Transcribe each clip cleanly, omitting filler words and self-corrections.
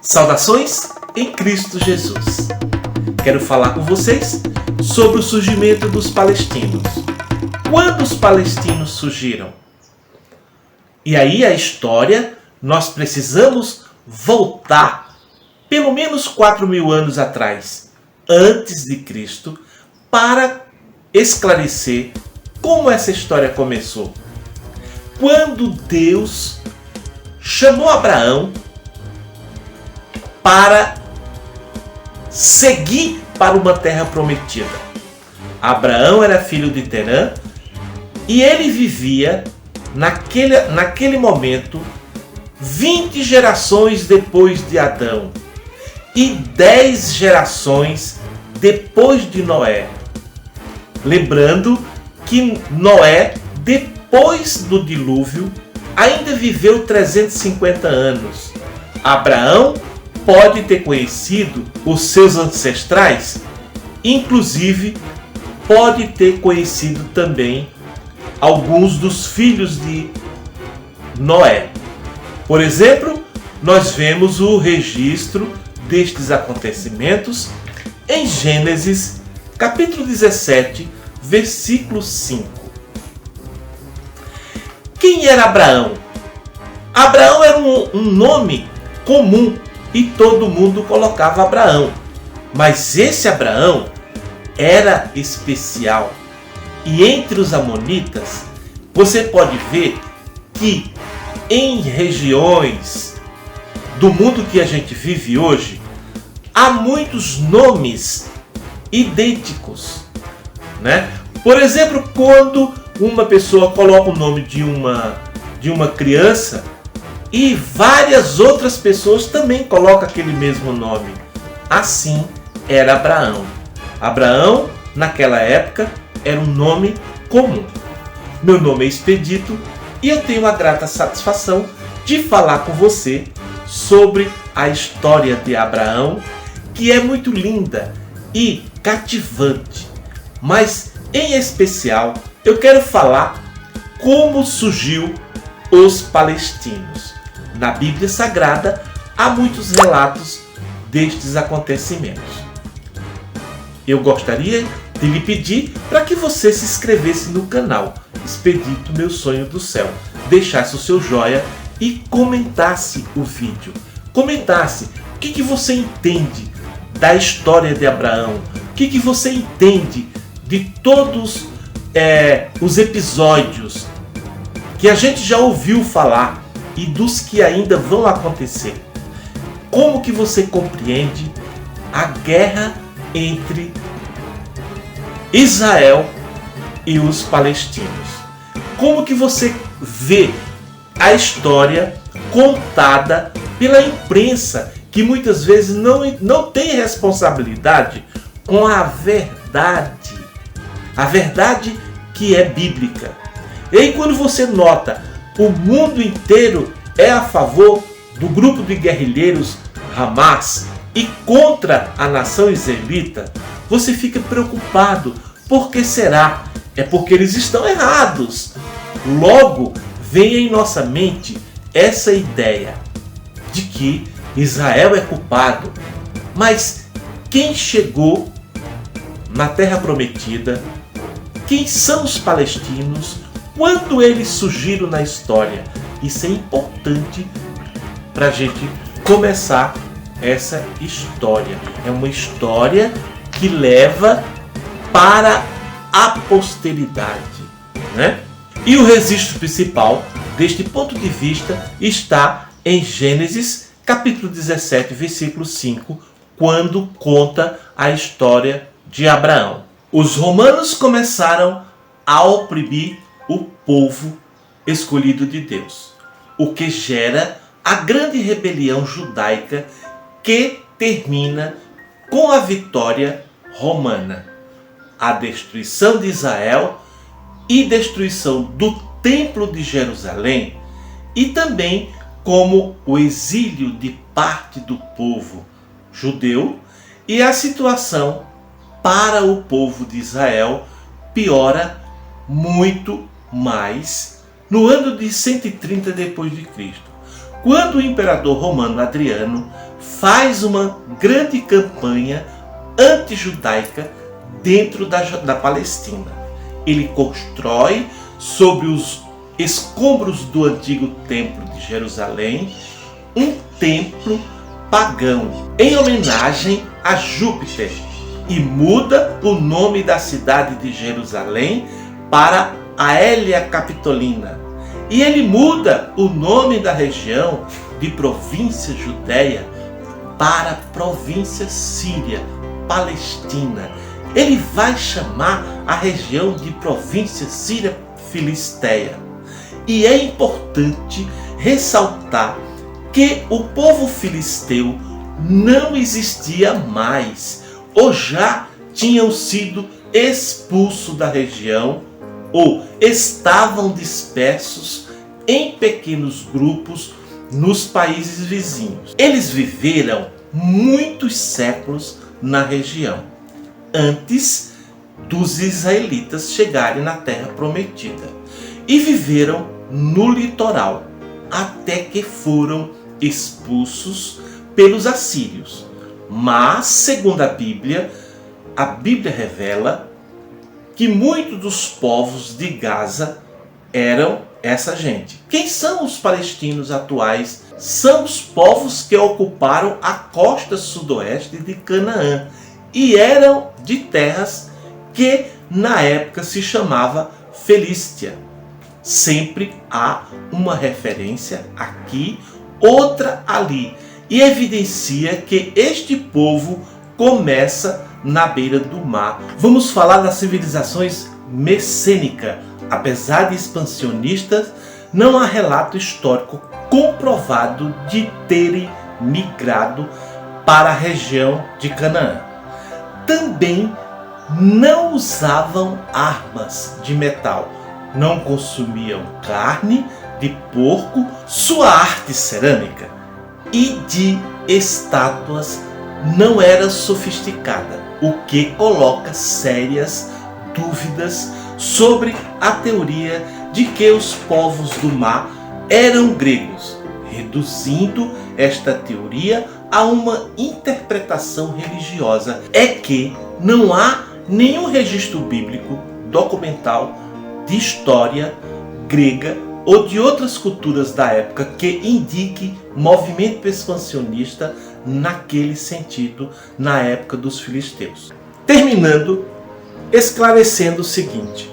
Saudações em Cristo Jesus. Quero falar com vocês sobre o surgimento dos palestinos. Quando os palestinos surgiram? E aí a história, nós precisamos voltar pelo menos 4.000 anos atrás, antes de Cristo, para esclarecer como essa história começou. Quando Deus chamou Abraão para seguir para uma terra prometida. Abraão era filho de Terã e ele vivia naquele momento 20 gerações depois de Adão e 10 gerações depois de Noé. Lembrando que Noé, depois do dilúvio, ainda viveu 350 anos. Abraão pode ter conhecido os seus ancestrais, inclusive pode ter conhecido também alguns dos filhos de Noé. Por exemplo, nós vemos o registro destes acontecimentos em Gênesis, capítulo 17, versículo 5. Quem era Abraão? Abraão era um nome comum e todo mundo colocava Abraão. Mas esse Abraão era especial. E entre os amonitas, você pode ver que em regiões do mundo que a gente vive hoje, há muitos nomes idênticos, né? Por exemplo, quando uma pessoa coloca o nome de uma criança e várias outras pessoas também colocam aquele mesmo nome. Assim era Abraão. Abraão, naquela época, era um nome comum. Meu nome é Expedito e eu tenho a grata satisfação de falar com você sobre a história de Abraão, que é muito linda e cativante. Mas, em especial, eu quero falar como surgiu os palestinos. Na Bíblia Sagrada há muitos relatos destes acontecimentos. Eu gostaria de lhe pedir para que você se inscrevesse no canal Expedito Meu Sonho do Céu, deixasse o seu joia e comentasse o vídeo. Comentasse o que você entende da história de Abraão, o que você entende de todos os episódios que a gente já ouviu falar e dos que ainda vão acontecer. Como que você compreende a guerra entre Israel e os palestinos? Como que você vê a história contada pela imprensa, que muitas vezes não tem responsabilidade com a verdade que é bíblica? E aí, quando você nota o mundo inteiro é a favor do grupo de guerrilheiros Hamas e contra a nação israelita, você fica preocupado. Por que será? É porque eles estão errados. Logo, vem em nossa mente essa ideia de que Israel é culpado. Mas quem chegou na Terra Prometida? Quem são os palestinos? Quando eles surgiram na história? Isso é importante para a gente começar essa história. É uma história que leva para a posteridade, né? E o registro principal deste ponto de vista está em Gênesis, capítulo 17, versículo 5, quando conta a história de Abraão. Os romanos começaram a oprimir o povo escolhido de Deus, o que gera a grande rebelião judaica que termina com a vitória romana, a destruição de Israel e destruição do Templo de Jerusalém, e também como o exílio de parte do povo judeu, e a situação para o povo de Israel piora muito mais no ano de 130 depois de Cristo, quando o imperador romano Adriano faz uma grande campanha antijudaica dentro da Palestina. Ele constrói sobre os escombros do antigo templo de Jerusalém um templo pagão em homenagem a Júpiter e muda o nome da cidade de Jerusalém para Aélia Capitolina. E ele muda o nome da região de província Judéia para província Síria, Palestina. Ele vai chamar a região de província Síria Filisteia. E é importante ressaltar que o povo filisteu não existia mais, ou já tinham sido expulsos da região, ou estavam dispersos em pequenos grupos nos países vizinhos. Eles viveram muitos séculos na região, antes dos israelitas chegarem na terra prometida, e viveram no litoral, até que foram expulsos pelos assírios. Mas, segundo a Bíblia revela que muitos dos povos de Gaza eram essa gente. Quem são os palestinos atuais? São os povos que ocuparam a costa sudoeste de Canaã e eram de terras que na época se chamava Felístia. Sempre há uma referência aqui, outra ali, e evidencia que este povo começa na beira do mar. Vamos falar das civilizações messênicas. Apesar de expansionistas, não há relato histórico comprovado de terem migrado para a região de Canaã. Também não usavam armas de metal, não consumiam carne de porco, sua arte cerâmica e de estátuas não era sofisticada, o que coloca sérias dúvidas sobre a teoria de que os povos do mar eram gregos, reduzindo esta teoria a uma interpretação religiosa. É que não há nenhum registro bíblico, documental, de história grega ou de outras culturas da época que indique movimento expansionista naquele sentido na época dos filisteus. Terminando, esclarecendo o seguinte: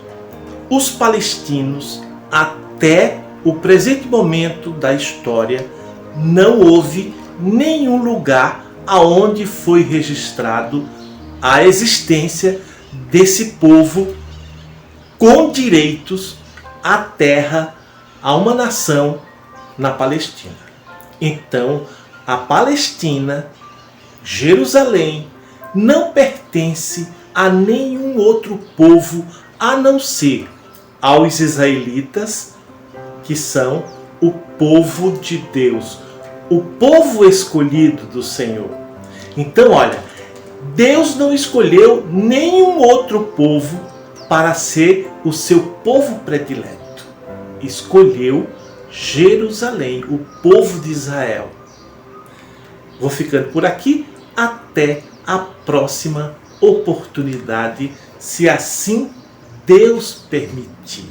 os palestinos, até o presente momento da história, não houve nenhum lugar aonde foi registrado a existência desse povo com direitos à terra, a uma nação na Palestina. Então, a Palestina, Jerusalém, não pertence a nenhum outro povo a não ser aos israelitas, que são o povo de Deus, o povo escolhido do Senhor. Então, olha, Deus não escolheu nenhum outro povo para ser o seu povo predileto. Escolheu Jerusalém, o povo de Israel. Vou ficando por aqui, até a próxima oportunidade, se assim Deus permitir.